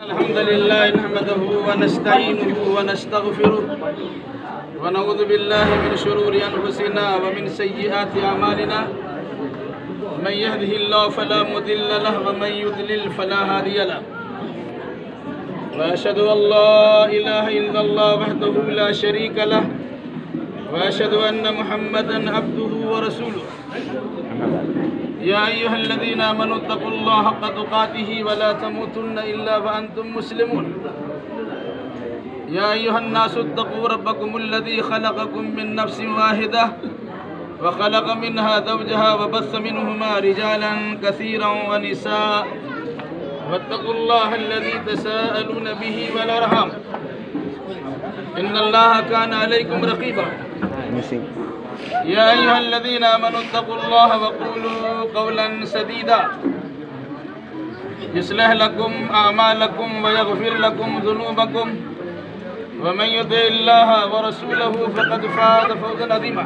الحمد لله نحمده ونستعينه ونستغفره ونعوذ بالله من شرور أنفسنا ومن سيئات أعمالنا من يهده الله فلا مضل له ومن يضلل فلا هادي له وأشهد أن لا إله إلا الله وحده لا شريك له وأشهد أن محمدا عبده ورسوله يا أيها الذين آمنوا اتقوا الله حق تقاته ولا تموتن إلا وأنتم مسلمون يا أيها الناس اتقوا ربكم الذي خلقكم من نفس واحدة وخلق منها زوجها وبث منهما رجالا كثيرا ونساء واتقوا الله الذي تساءلون به والأرحام إن الله كان عليكم رقيبا يا أيها الذين آمنوا اتقوا الله وقولوا قولا سديدا يصلح لكم أعمالكم ويغفر لكم ذنوبكم ومن يطع الله ورسوله فقد فاز فوزا عظيما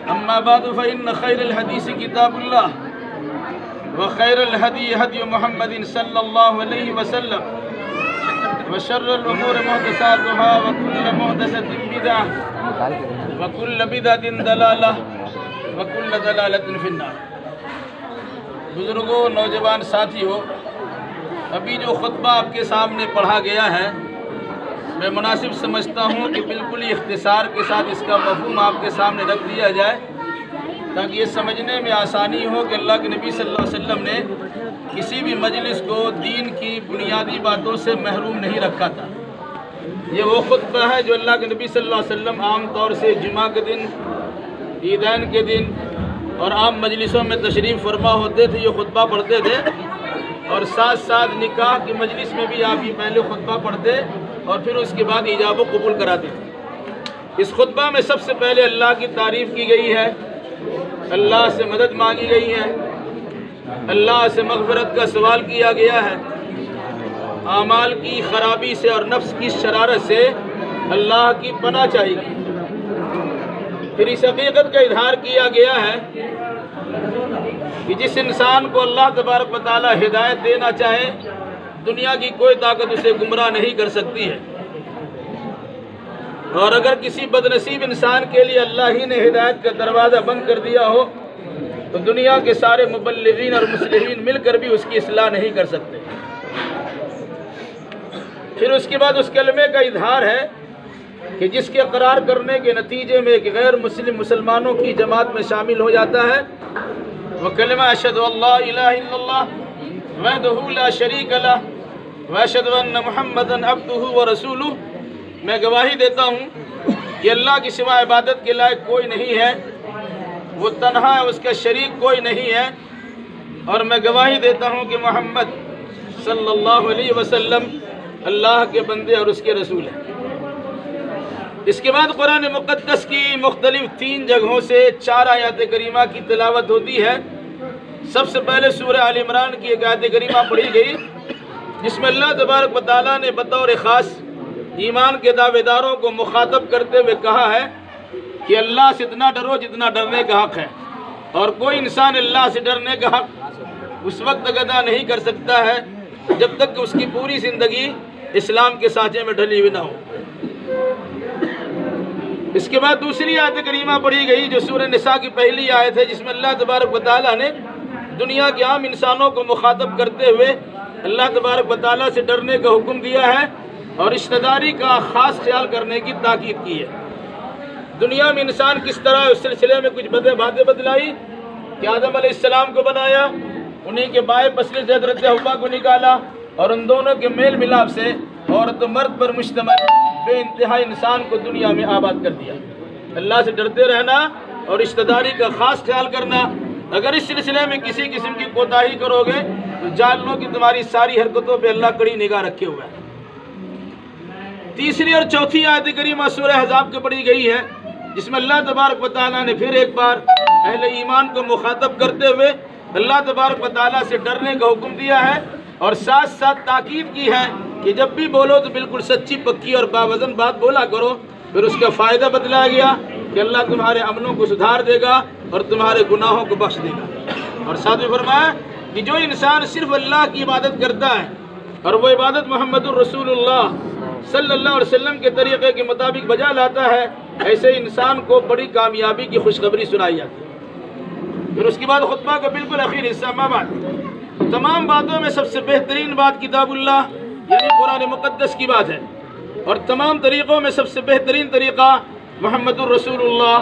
أما بعد فإن خير الحديث كتاب الله وخير الهدي هدي محمد صلى الله عليه وسلم وشر الأمور محدثاتها وكل محدثة بدعة وكل بدعة ضلالة وكل ضلالة في النار۔ بزرگوں، نوجوان ساتھیوں، ابھی جو خطبہ آپ کے سامنے پڑھا گیا ہے میں مناسب سمجھتا ہوں کہ بالکل ہی اختصار کے ساتھ اس کا مفہوم آپ کے سامنے رکھ دیا جائے تاکہ یہ سمجھنے میں آسانی ہو کہ اللہ کے نبی صلی اللہ علیہ وسلم نے کسی بھی مجلس کو دین کی بنیادی باتوں سے محروم نہیں رکھا تھا۔ یہ وہ خطبہ ہے جو اللہ کے نبی صلی اللہ علیہ وسلم عام طور سے جمعہ کے دن، عیدین کے دن اور عام مجلسوں میں تشریف فرما ہوتے تھے، یہ خطبہ پڑھتے تھے، اور ساتھ ساتھ نکاح کی مجلس میں بھی آپ یہ پہلے خطبہ پڑھتے اور پھر اس کے بعد ایجاب و قبول کراتے تھے۔ اس خطبہ میں سب سے پہلے اللہ کی تعریف کی گئی ہے، اللہ سے مدد مانگی گئی ہے، اللہ سے مغفرت کا سوال کیا گیا ہے، اعمال کی خرابی سے اور نفس کی شرارت سے اللہ کی پناہ چاہیے گی۔ پھر اس حقیقت کا اظہار کیا گیا ہے کہ جس انسان کو اللہ تبارک و تعالی ہدایت دینا چاہے دنیا کی کوئی طاقت اسے گمراہ نہیں کر سکتی ہے، اور اگر کسی بدنصیب انسان کے لیے اللہ ہی نے ہدایت کا دروازہ بند کر دیا ہو تو دنیا کے سارے مبلغین اور مصلحین مل کر بھی اس کی اصلاح نہیں کر سکتے۔ پھر اس کے بعد اس کلمے کا اظہار ہے کہ جس کے اقرار کرنے کے نتیجے میں ایک غیر مسلم مسلمانوں کی جماعت میں شامل ہو جاتا ہے، وہ کلمہ اشہد ان لا الہ الا اللہ وحدہ لا شریک لہ واشہد ان محمدا عبدہ ورسولہ، میں گواہی دیتا ہوں کہ اللہ کی سوا عبادت کے لائق کوئی نہیں ہے، وہ تنہا ہے، اس کا شریک کوئی نہیں ہے، اور میں گواہی دیتا ہوں کہ محمد صلی اللہ علیہ وسلم اللہ کے بندے اور اس کے رسول ہیں۔ اس کے بعد قرآن مقدس کی مختلف 3 جگہوں سے 4 آیات کریمہ کی تلاوت ہوتی ہے۔ سب سے پہلے سورہ آل عمران کی ایک آیت کریمہ پڑھی گئی جس میں اللہ تبارک و تعالیٰ نے بطور خاص ایمان کے دعوے داروں کو مخاطب کرتے ہوئے کہا ہے کہ اللہ سے اتنا ڈرو جتنا ڈرنے کا حق ہے، اور کوئی انسان اللہ سے ڈرنے کا حق اس وقت تک ادا نہیں کر سکتا ہے جب تک کہ اس کی پوری زندگی اسلام کے سانچے میں ڈھلی ہوئی نہ ہو۔ اس کے بعد دوسری آیت کریمہ پڑھی گئی جو سورہ نساء کی پہلی آیت ہے، جس میں اللہ تبارک و تعالیٰ نے دنیا کے عام انسانوں کو مخاطب کرتے ہوئے اللہ تبارک و تعالیٰ سے ڈرنے کا حکم دیا ہے اور رشتہ داری کا خاص خیال کرنے کی تاکید کی ہے۔ دنیا میں انسان کس طرح اس سلسلے میں کچھ باتیں بتلائی کہ آدم علیہ السلام کو بنایا، انہی کے بائیں پسلی سے حضرت حوا کو نکالا، اور ان دونوں کے میل ملاپ سے عورت و مرد پر مشتمل بے انتہا انسان کو دنیا میں آباد کر دیا۔ اللہ سے ڈرتے رہنا اور رشتہ داری کا خاص خیال کرنا، اگر اس سلسلے میں کسی قسم کی کوتاہی کرو گے تو جان لو کہ تمہاری ساری حرکتوں پہ اللہ کڑی نگاہ رکھے ہوا ہے۔ تیسری اور چوتھی آیت کریمہ سورہ احزاب کی پڑھی گئی ہے جس میں اللہ تبارک و تعالیٰ نے پھر ایک بار اہل ایمان کو مخاطب کرتے ہوئے اللہ تبارک و تعالیٰ سے ڈرنے کا حکم دیا ہے اور ساتھ ساتھ تاکید کی ہے کہ جب بھی بولو تو بالکل سچی پکی اور باوزن بات بولا کرو۔ پھر اس کا فائدہ بتلایا گیا کہ اللہ تمہارے عملوں کو سدھار دے گا اور تمہارے گناہوں کو بخش دے گا، اور ساتھ میں فرمایا کہ جو انسان صرف اللہ کی عبادت کرتا ہے اور وہ عبادت محمد الرسول اللہ صلی اللہ علیہ وسلم کے طریقے کے مطابق بجا لاتا ہے، ایسے انسان کو بڑی کامیابی کی خوشخبری سنائی جاتی ہے۔ پھر اس کے بعد خطبہ کا بالکل آخری حصہ ما بعد، تمام باتوں میں سب سے بہترین بات کتاب اللہ یعنی قرآن مقدس کی بات ہے، اور تمام طریقوں میں سب سے بہترین طریقہ محمد الرسول اللہ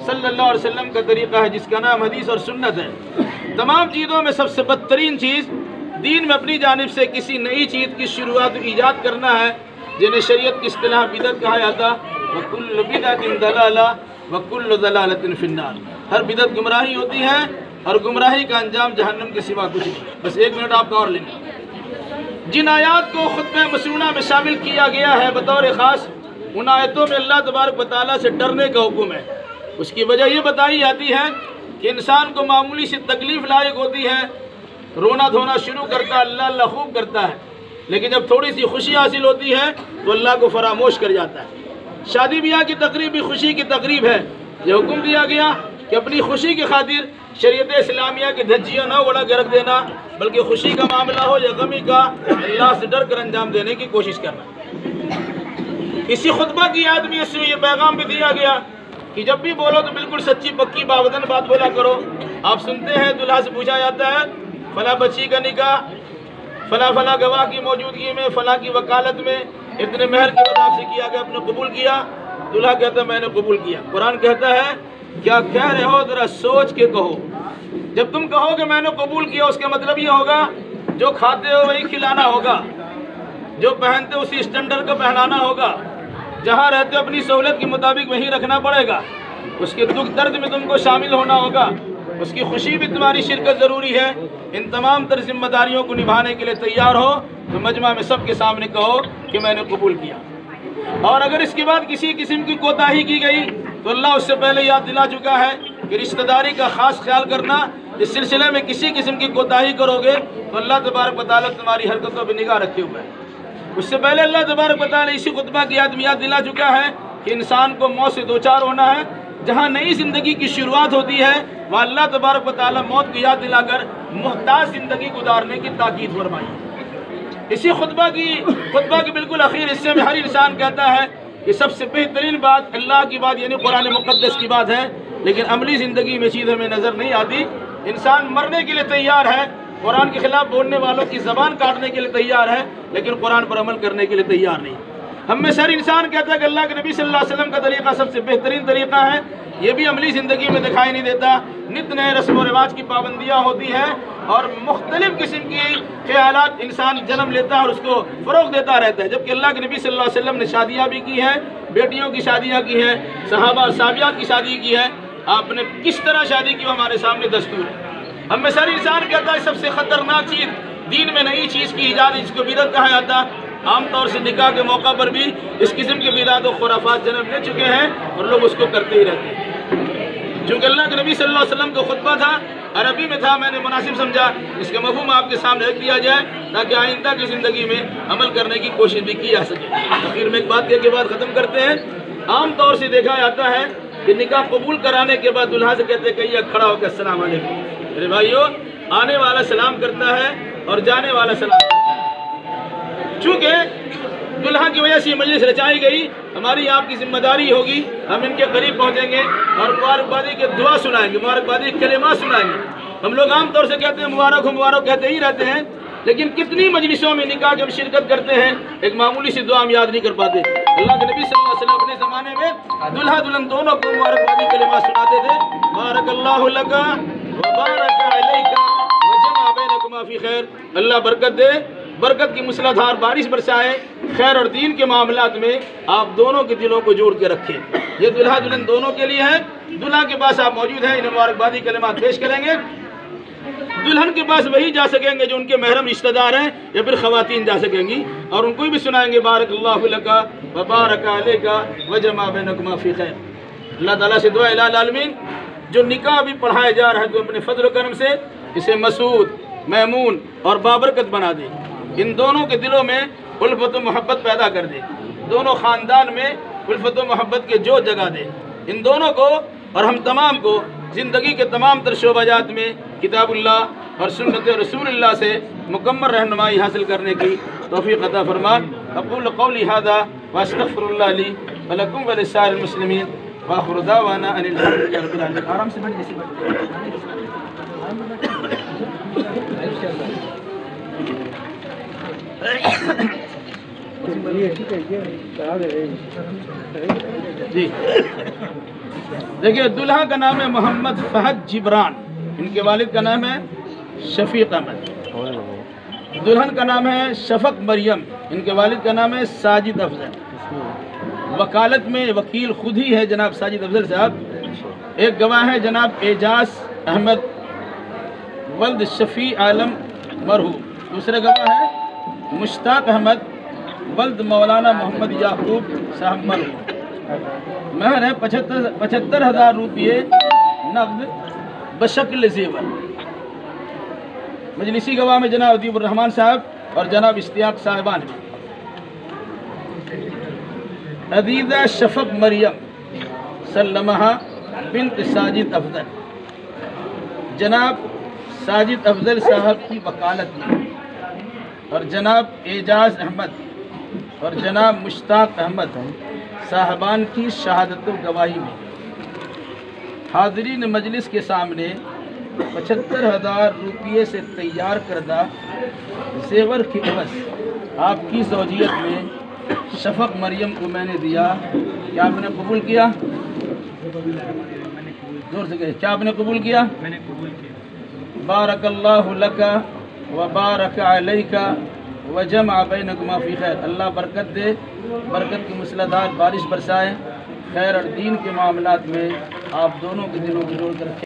صلی اللہ علیہ وسلم کا طریقہ ہے، جس کا نام حدیث اور سنت ہے۔ تمام چیزوں میں سب سے بدترین چیز دین میں اپنی جانب سے کسی نئی چیز کی شروعات و ایجاد کرنا ہے، جنہیں شریعت کی اصطلاح بدعت کہا جاتا، وَكُلُّ بِدْعَةٍ ضَلَالَةٍ وَكُلُّ ضَلَالَةٍ فِي النَّارِ۔ ہر بدعت گمراہی ہوتی ہے اور گمراہی کا انجام جہنم کے سوا کچھ نہیں۔ بس ایک منٹ آپ کا اور لیں گے۔ جن آیات کو خطبہ مسنونہ میں شامل کیا گیا ہے بطور خاص، ان آیتوں میں اللہ تبارک و تعالیٰ سے ڈرنے کا حکم ہے۔ اس کی وجہ یہ بتائی جاتی ہے کہ انسان کو معمولی سی تکلیف لاحق ہوتی ہے، رونا دھونا شروع کرتا ہے، اللہ اللہ خوب کرتا ہے، لیکن جب تھوڑی سی خوشی حاصل ہوتی ہے تو اللہ کو فراموش کر جاتا ہے۔ شادی بیاہ کی تقریب بھی خوشی کی تقریب ہے۔ یہ حکم دیا گیا کہ اپنی خوشی کی خاطر شریعت اسلامیہ کی دھجیاں نہ اڑا کے رکھ دینا، بلکہ خوشی کا معاملہ ہو یا غمی کا، اللہ سے ڈر کر انجام دینے کی کوشش کرنا۔ اسی خطبہ کی یاد میں اس میں یہ پیغام بھی دیا گیا کہ جب بھی بولو تو بالکل سچی پکی باوطن بات بولا کرو۔ آپ سنتے ہیں دلہا سے پوچھا جاتا ہے فلاں بچی کا نکاح فلاں فلاں گواہ کی موجودگی میں، فلاں کی وکالت میں اتنے مہر کے بعد آپ سے کیا گیا، آپ نے قبول کیا؟ دلہا کہتا ہے میں نے قبول کیا۔ قرآن کہتا ہے کیا کہہ رہے ہو ذرا سوچ کے کہو۔ جب تم کہو کہ میں نے قبول کیا، اس کا مطلب یہ ہوگا جو کھاتے ہو وہی کھلانا ہوگا، جو پہنتے ہو اسی اسٹینڈرڈ کا پہنانا ہوگا، جہاں رہتے ہو اپنی سہولت کے مطابق وہیں رکھنا پڑے گا، اس کے دکھ درد میں تم کو شامل ہونا ہوگا، اس کی خوشی بھی تمہاری شرکت ضروری ہے۔ ان تمام تر ذمہ داریوں کو نبھانے کے لیے تیار ہو تو مجمع میں سب کے سامنے کہو کہ میں نے قبول کیا۔ اور اگر اس کے بعد کسی قسم کی کوتاہی کی گئی تو اللہ اس سے پہلے یاد دلا چکا ہے کہ رشتہ داری کا خاص خیال کرنا۔ اس سلسلے میں کسی قسم کی کوتاہی کرو گے تو اللہ تبارک و تعالیٰ تمہاری حرکتوں پہ نگاہ رکھے ہوئے ہے۔ اس سے پہلے اللہ تبارک و تعالیٰ اسی خطبہ کی یاد دلا چکا ہے کہ انسان کو موت سے دوچار ہونا ہے۔ جہاں نئی زندگی کی شروعات ہوتی ہے وہاں اللہ تبارک و تعالیٰ موت کی یاد دلا کر محتاج زندگی گزارنے کی تاکید فرمائی۔ اسی خطبہ کے بالکل اخیر حصے میں ہر انسان کہتا ہے کہ سب سے بہترین بات اللہ کی بات یعنی قرآن مقدس کی بات ہے، لیکن عملی زندگی میں چیز ہمیں نظر نہیں آتی۔ انسان مرنے کے لیے تیار ہے، قرآن کے خلاف بولنے والوں کی زبان کاٹنے کے لیے تیار ہے، لیکن قرآن پر عمل کرنے کے لیے تیار نہیں۔ ہم میں سے ہر انسان کہتا ہے کہ اللہ کے نبی صلی اللہ علیہ وسلم کا طریقہ سب سے بہترین طریقہ ہے، یہ بھی عملی زندگی میں دکھائی نہیں دیتا۔ نت نئے رسم و رواج کی پابندیاں ہوتی ہیں اور مختلف قسم کی خیالات انسان جنم لیتا ہے اور اس کو فروغ دیتا رہتا ہے، جبکہ اللہ کے نبی صلی اللہ علیہ وسلم نے شادیاں بھی کی ہیں، بیٹیوں کی شادیاں کی ہیں، صحابہ اور صحابیات کی شادی کی ہے۔ آپ نے کس طرح شادی کی وہ ہمارے سامنے دستور ہے۔ ہم میں سے ہر انسان کہتا ہے سب سے خطرناک چیز دین میں نئی چیز کی ایجاد، جس کو بدعت کہا جاتا ہے۔ عام طور سے نکاح کے موقع پر بھی اس قسم کے بدعت و خرافات جنم لے چکے ہیں اور لوگ اس کو کرتے ہی رہتے ہیں۔ چونکہ اللہ کے نبی صلی اللہ علیہ وسلم کا خطبہ تھا، عربی میں تھا، میں نے مناسب سمجھا اس کا مفہوم آپ کے سامنے رکھ دیا جائے تاکہ آئندہ کی زندگی میں عمل کرنے کی کوشش بھی کی جا سکے۔ آخر میں ایک بات کے بعد ختم کرتے ہیں۔ عام طور سے دیکھا جاتا ہے کہ نکاح قبول کرانے کے بعد دلہا سے کہتے ہیں کہ کھڑا ہو کے السلام علیکم۔ میرے بھائیو، آنے والا سلام کرتا ہے اور جانے والا سلام کرتا ہے۔ چونکہ دلہا کی وجہ سے یہ مجلس رچائی گئی، ہماری آپ کی ذمہ داری ہوگی، ہم ان کے قریب پہنچیں گے اور مبارکبادی کے دعا سنائیں گے، مبارکبادی کے کلمات سنائیں گے۔ ہم لوگ عام طور سے کہتے ہیں مبارک ہو مبارک کہتے ہی رہتے ہیں، لیکن کتنی مجلسوں میں نکاح جب شرکت کرتے ہیں ایک معمولی سی دعا ہم یاد نہیں کر پاتے۔ اللہ کے نبی صلی اللہ علیہ وسلم اپنے زمانے میں دلہا دلہن دونوں کو مبارکبادی کلمات سناتے تھے، بارک اللہ لکا وبارک علیکا وجمع بینکما فی خیر۔ اللہ برکت دے، برکت کی مسلادھار بارش برسائے، خیر اور دین کے معاملات میں آپ دونوں کے دلوں کو جوڑ کے رکھیں۔ یہ دلہا دلہن دونوں کے لیے ہے۔ دلہا کے پاس آپ موجود ہیں، انہیں مبارکبادی کلمات پیش کریں گے۔ دلہن کے پاس وہی جا سکیں گے جو ان کے محرم رشتہ دار ہیں یا پھر خواتین جا سکیں گی اور ان کو بھی سنائیں گے بارک اللہ لکا وبارک علیکا وجمع بینکما فی خیر۔ اللہ تعالیٰ سے دعا الہ العالمین جو نکاح بھی پڑھایا جا رہا ہے تو اپنے فضل و کرم سے اسے مسعود، میمون اور بابرکت بنا دے، ان دونوں کے دلوں میں الفت و محبت پیدا کر دے، دونوں خاندان میں الفت و محبت کے جو جگہ دے، ان دونوں کو اور ہم تمام کو زندگی کے تمام تر شعبہ جات میں کتاب اللہ اور سنت رسول اللہ سے مکمل رہنمائی حاصل کرنے کی توفیق عطا فرما۔ اقول قولی ھذا واستغفر اللہ لی ولکم ولسائر المسلمین وآخر دعوانا ان الحمد للہ رب العالمین۔ آرام سے بیٹھ جی دیکھیے، دلہا کا نام ہے محمد فہد جبران، ان کے والد کا نام ہے شفیق احمد۔ دلہن کا نام ہے شفق مریم، ان کے والد کا نام ہے ساجد افضل۔ وکالت میں وکیل خود ہی ہے جناب ساجد افضل صاحب۔ ایک گواہ ہے جناب اعجاز احمد ولد شفیع عالم مرحوم۔ دوسرے گواہ ہے مشتاق احمد ولد مولانا محمد یعقوب صاحب مرحوم۔ مہر ہے 75,000 روپیے نقد بشکل زیور۔ مجلسی گواہ میں جناب ادیب الرحمان صاحب اور جناب اشتیاق صاحبان ہیں۔ عزیزہ شفق مریم سلمہ بنت ساجد افضل، جناب ساجد افضل صاحب کی وکالت میں، اور جناب اعجاز احمد اور جناب مشتاق احمد صاحبان کی شہادت و گواہی میں حاضرین مجلس کے سامنے 75,000 روپیے سے تیار کردہ زیور کی عوض آپ کی زوجیت میں شفق مریم کو میں نے دیا۔ کیا آپ نے قبول کیا؟ زور سے کہے، کیا آپ نے قبول کیا؟ میں نے قبول کیا۔ بارک اللہ لک و بارک علیک وجمع بینکما فی خیر۔ اللہ برکت دے، برکت کی مسلسل بارش برسائے، خیر اور دین کے معاملات میں آپ دونوں کے دلوں کو جوڑ کر رکھے۔